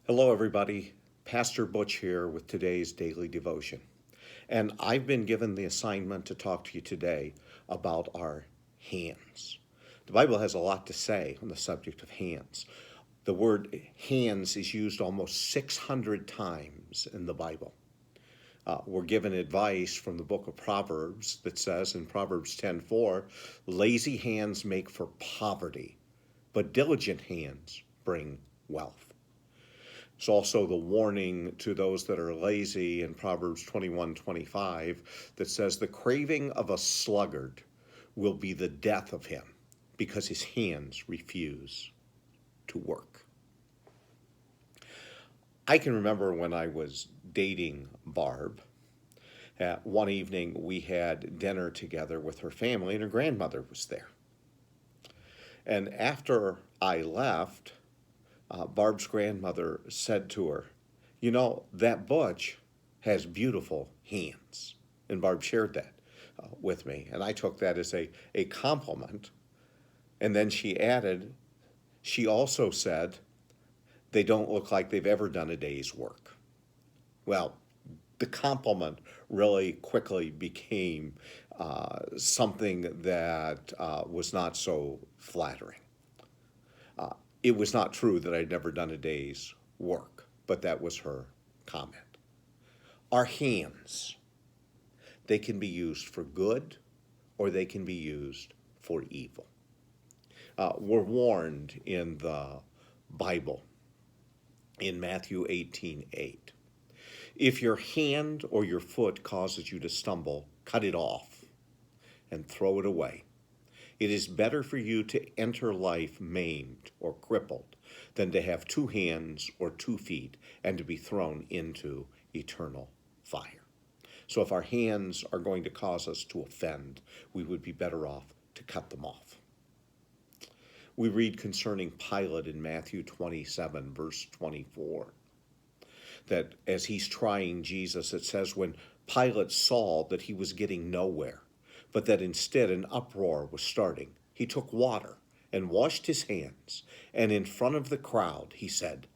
Hello, everybody. Pastor Butch here with today's daily devotion. And I've been given the assignment to talk to you today about our hands. The Bible has a lot to say on the subject of hands. The word hands is used almost 600 times in the Bible. We're given advice from the book of Proverbs that says in Proverbs 10:4, lazy hands make for poverty, but diligent hands bring wealth. It's also the warning to those that are lazy in Proverbs 21:25 that says, the craving of a sluggard will be the death of him because his hands refuse to work. I can remember when I was dating Barb. One evening we had dinner together with her family and her grandmother was there. And after I left, Barb's grandmother said to her, you know, that Butch has beautiful hands. And Barb shared that with me. And I took that as a compliment. And then she added, she also said, they don't look like they've ever done a day's work. Well, the compliment really quickly became something that was not so flattering. It was not true that I'd never done a day's work, but that was her comment. Our hands, they can be used for good or they can be used for evil. We're warned in the Bible in Matthew 18:8. If your hand or your foot causes you to stumble, cut it off and throw it away. It is better for you to enter life maimed or crippled than to have 2 hands or 2 feet and to be thrown into eternal fire. So if our hands are going to cause us to offend, we would be better off to cut them off. We read concerning Pilate in Matthew 27, verse 24, that as he's trying Jesus, it says when Pilate saw that he was getting nowhere, but that instead an uproar was starting, he took water and washed his hands, and in front of the crowd he said,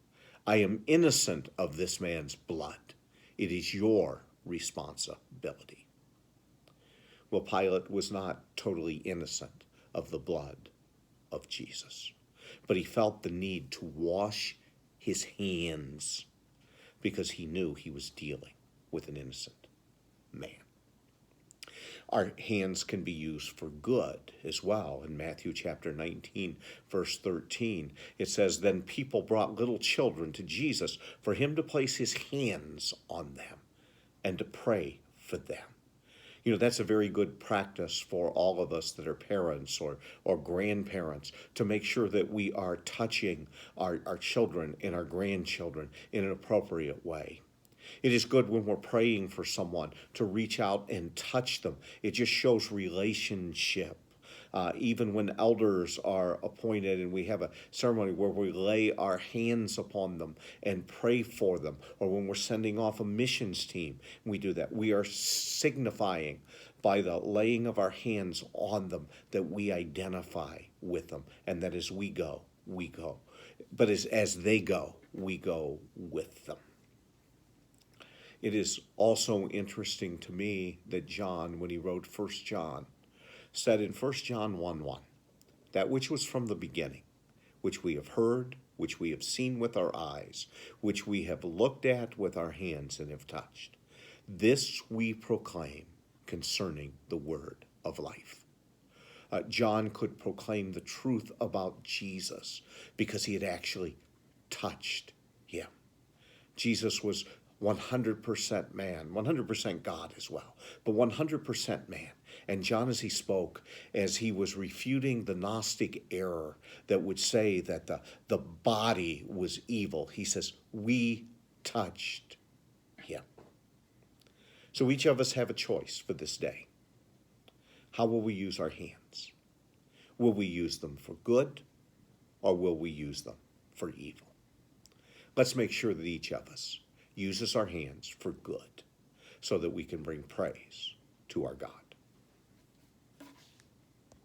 I am innocent of this man's blood. It is your responsibility. Well, Pilate was not totally innocent of the blood of Jesus, but he felt the need to wash his hands because he knew he was dealing with an innocent man. Our hands can be used for good as well. In Matthew chapter 19, verse 13, it says, then people brought little children to Jesus for him to place his hands on them and to pray for them. You know, that's a very good practice for all of us that are parents or grandparents to make sure that we are touching our children and our grandchildren in an appropriate way. It is good when we're praying for someone to reach out and touch them. It just shows relationship. Even when elders are appointed and we have a ceremony where we lay our hands upon them and pray for them, or when we're sending off a missions team, we do that. We are signifying by the laying of our hands on them that we identify with them, and that as we go, we go. But as they go, we go with them. It is also interesting to me that John, when he wrote 1 John, said in 1 John 1:1, that which was from the beginning, which we have heard, which we have seen with our eyes, which we have looked at with our hands and have touched. This we proclaim concerning the word of life. John could proclaim the truth about Jesus because he had actually touched him. Jesus was 100% man, 100% God as well, but 100% man. And John, as he spoke, as he was refuting the Gnostic error that would say that the body was evil, he says, we touched him. So each of us have a choice for this day. How will we use our hands? Will we use them for good, or will we use them for evil? Let's make sure that each of us uses our hands for good so that we can bring praise to our God.